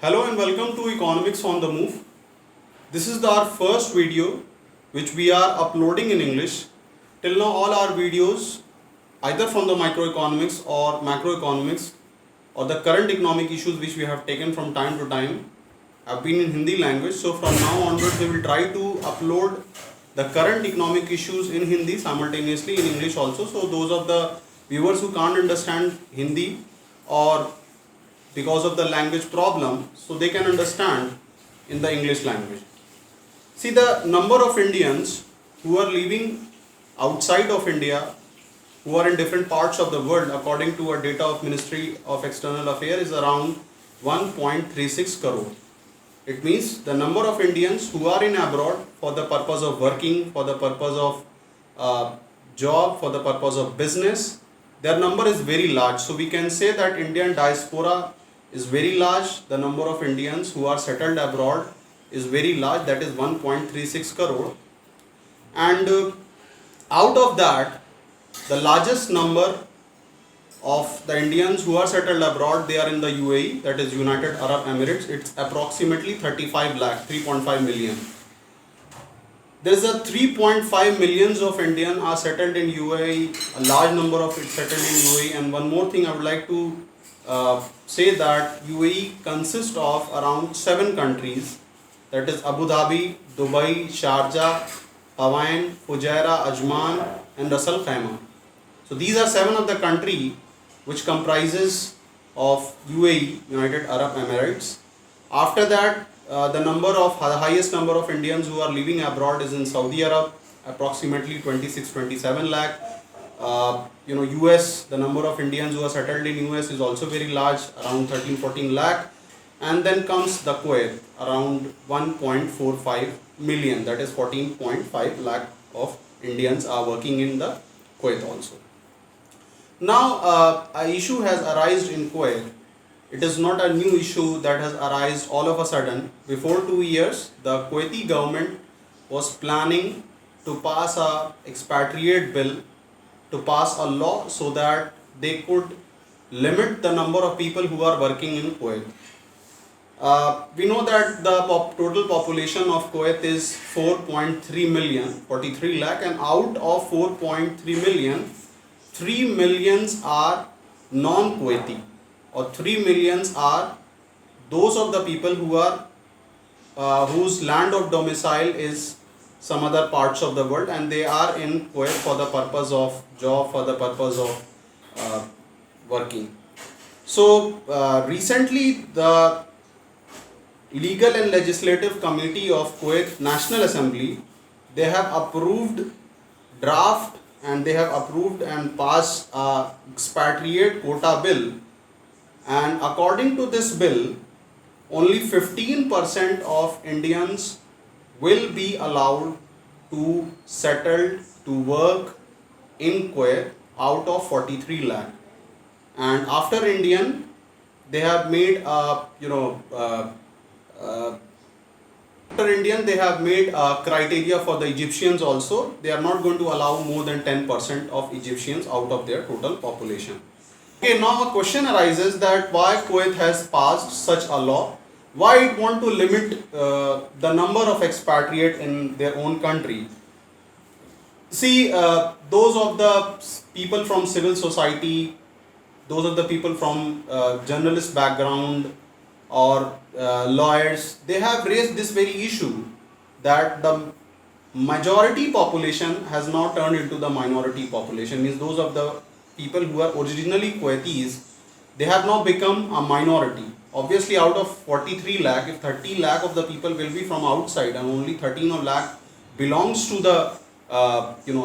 Hello and welcome to Economics on the Move. This is our first video which we are uploading in English. Till now all our videos either from the microeconomics or macroeconomics or the current economic issues which we have taken from time to time have been in Hindi language. So from now onwards we will try to upload the current economic issues in Hindi simultaneously in English also. So those of the viewers who can't understand Hindi or because of the language problem, so they can understand in the English language. See, the number of Indians who are living outside of India, who are in different parts of the world, according to a data of Ministry of External Affairs, is around 1.36 crore. It means the number of Indians who are in abroad for the purpose of working, for the purpose of job, for the purpose of business, their number is very large. So we can say that Indian diaspora is very large. The number of Indians who are settled abroad is very large, that is 1.36 crore. And out of that, the largest number of the Indians who are settled abroad, they are in the UAE, that is United Arab Emirates. It's approximately 35 lakh, 3.5 million. There is a 3.5 millions of Indians are settled in UAE, a large number of it settled in UAE. And one more thing I would like to say that UAE consists of around 7 countries, that is Abu Dhabi, Dubai, Sharjah, Hawaiian, Fujairah, Ajman and Ras Al Khaimah. So these are 7 of the country which comprises of UAE, United Arab Emirates. After that, the highest number of Indians who are living abroad is in Saudi Arab, approximately 26-27 lakh. US, the number of Indians who are settled in US is also very large, around 13-14 lakh. And then comes the Kuwait, around 1.45 million, that is 14.5 lakh of Indians are working in the Kuwait also. Now, an issue has arisen in Kuwait. It is not a new issue that has arisen all of a sudden. Before 2 years, the Kuwaiti government was planning to pass a expatriate bill, to pass a law so that they could limit the number of people who are working in Kuwait. We know that the total population of Kuwait is 4.3 million, 43 lakh, and out of 4.3 million, 3 millions are non-Kuwaiti, or 3 millions are those of the people who are whose land of domicile is some other parts of the world, and they are in Kuwait for the purpose of job, for the purpose of working. So recently the Legal and Legislative Committee of Kuwait National Assembly, they have approved draft and they have approved and passed a expatriate quota bill, and according to this bill, only 15% of Indians will be allowed to settle to work in Kuwait out of 43 lakh. And after Indian, they have made a after Indian, they have made a criteria for the Egyptians also. They are not going to allow more than 10% of Egyptians out of their total population. Okay, now a question arises that why Kuwait has passed such a law? Why it want to limit the number of expatriate in their own country? See, those of the people from civil society, those of the people from journalist background or lawyers, they have raised this very issue that the majority population has now turned into the minority population. Means those of the people who are originally Kuwaitis, they have now become a minority. Obviously, out of 43 lakh, if 30 lakh of the people will be from outside and only 13 lakh belongs to the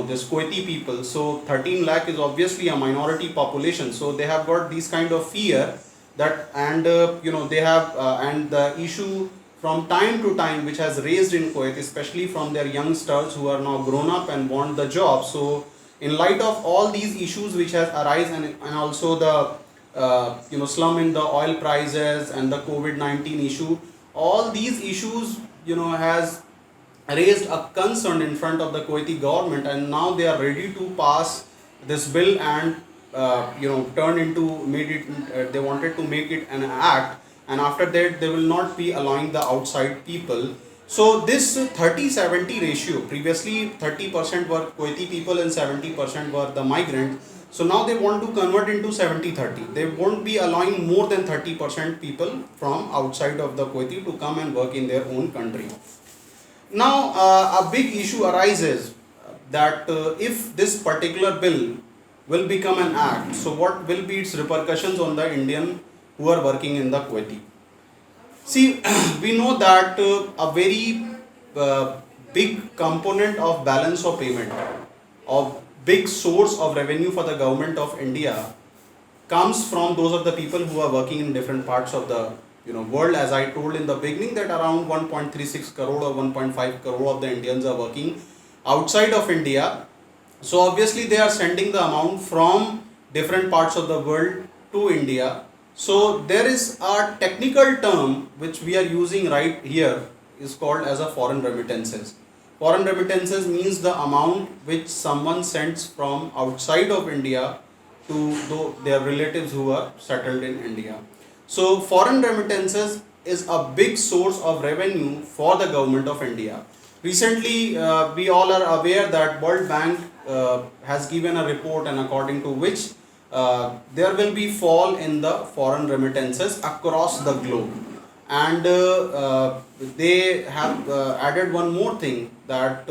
this Kuwaiti people, so 13 lakh is obviously a minority population. So they have got this kind of fear that, and they have and the issue from time to time which has raised in Kuwait, especially from their youngsters who are now grown up and want the job. So in light of all these issues which has arisen, and also the slump in the oil prices and the COVID-19 issue, all these issues has raised a concern in front of the Kuwaiti government, and now they are ready to pass this bill and they wanted to make it an act and after that they will not be allowing the outside people. So this 30-70 ratio, previously 30% were Kuwaiti people and 70% were the migrants. So now they want to convert into 70-30. They won't be allowing more than 30% people from outside of the Kuwaiti to come and work in their own country. Now a big issue arises that if this particular bill will become an act, so what will be its repercussions on the Indian who are working in the Kuwaiti? See, we know that a very big component of balance of payment, of big source of revenue for the government of India comes from those of the people who are working in different parts of the world. As I told in the beginning, that around 1.36 crore or 1.5 crore of the Indians are working outside of India. So obviously they are sending the amount from different parts of the world to India. So there is a technical term which we are using right here, is called as a foreign remittances. Foreign remittances means the amount which someone sends from outside of India to their relatives who are settled in India. So foreign remittances is a big source of revenue for the government of India. Recently, we all are aware that World Bank has given a report, and according to which there will be fall in the foreign remittances across the globe. And they have added one more thing, that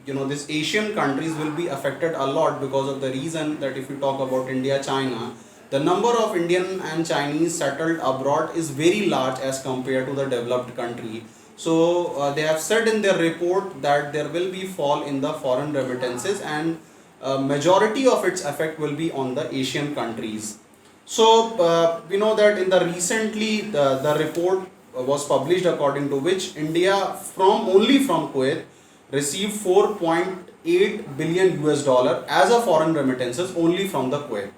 this Asian countries will be affected a lot, because of the reason that if you talk about India, China, the number of Indian and Chinese settled abroad is very large as compared to the developed country. So they have said in their report that there will be fall in the foreign remittances, and majority of its effect will be on the Asian countries. So we know that in the recently the report was published, according to which India only from Kuwait received 4.8 billion US dollar as a foreign remittances only from the Kuwait.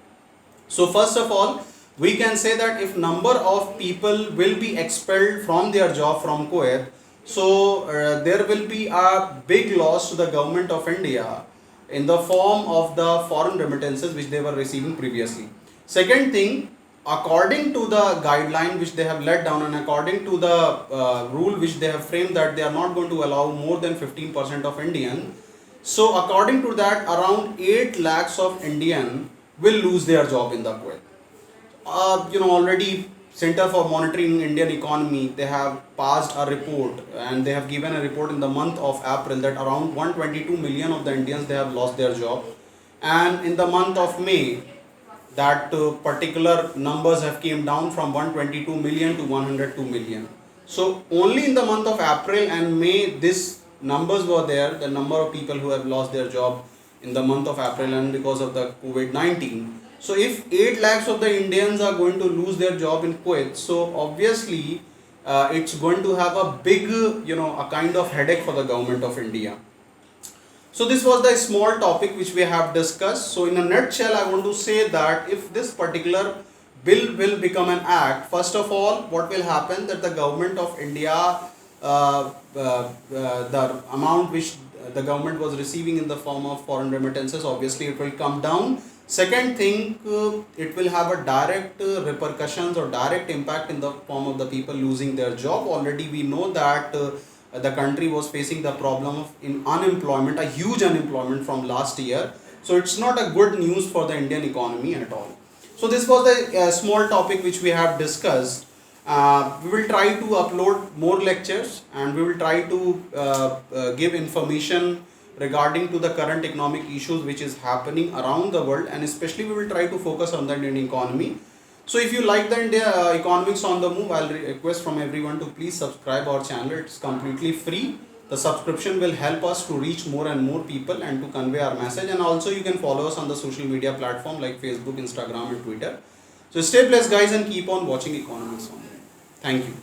So first of all, we can say that if number of people will be expelled from their job from Kuwait, so there will be a big loss to the government of India in the form of the foreign remittances which they were receiving previously. Second thing, according to the guideline which they have let down, and according to the rule which they have framed, that they are not going to allow more than 15% of Indian. So according to that, around 8 lakhs of Indian will lose their job in the Kuwait. Already Center for Monitoring Indian Economy, they have passed a report, and they have given a report in the month of April that around 122 million of the Indians, they have lost their job. And in the month of May, that particular numbers have came down from 122 million to 102 million. So only in the month of April and May, this numbers were there, the number of people who have lost their job in the month of April, and because of the COVID-19. So if 8 lakhs of the Indians are going to lose their job in Kuwait, so obviously it's going to have a big, a kind of headache for the government of India. So this was the small topic which we have discussed. So in a nutshell, I want to say that if this particular bill will become an act, first of all, what will happen, that the government of India, the amount which the government was receiving in the form of foreign remittances, obviously it will come down. Second thing, it will have a direct repercussions or direct impact in the form of the people losing their job. Already we know that the country was facing the problem of unemployment, a huge unemployment from last year. So it's not a good news for the Indian economy at all. So this was the small topic which we have discussed. We will try to upload more lectures, and we will try to give information regarding to the current economic issues which is happening around the world, and especially we will try to focus on the Indian economy. So if you like the India Economics on the Move, I'll request from everyone to please subscribe our channel. It's completely free. The subscription will help us to reach more and more people and to convey our message. And also you can follow us on the social media platform like Facebook, Instagram and Twitter. So stay blessed guys, and keep on watching Economics on the Move. Thank you.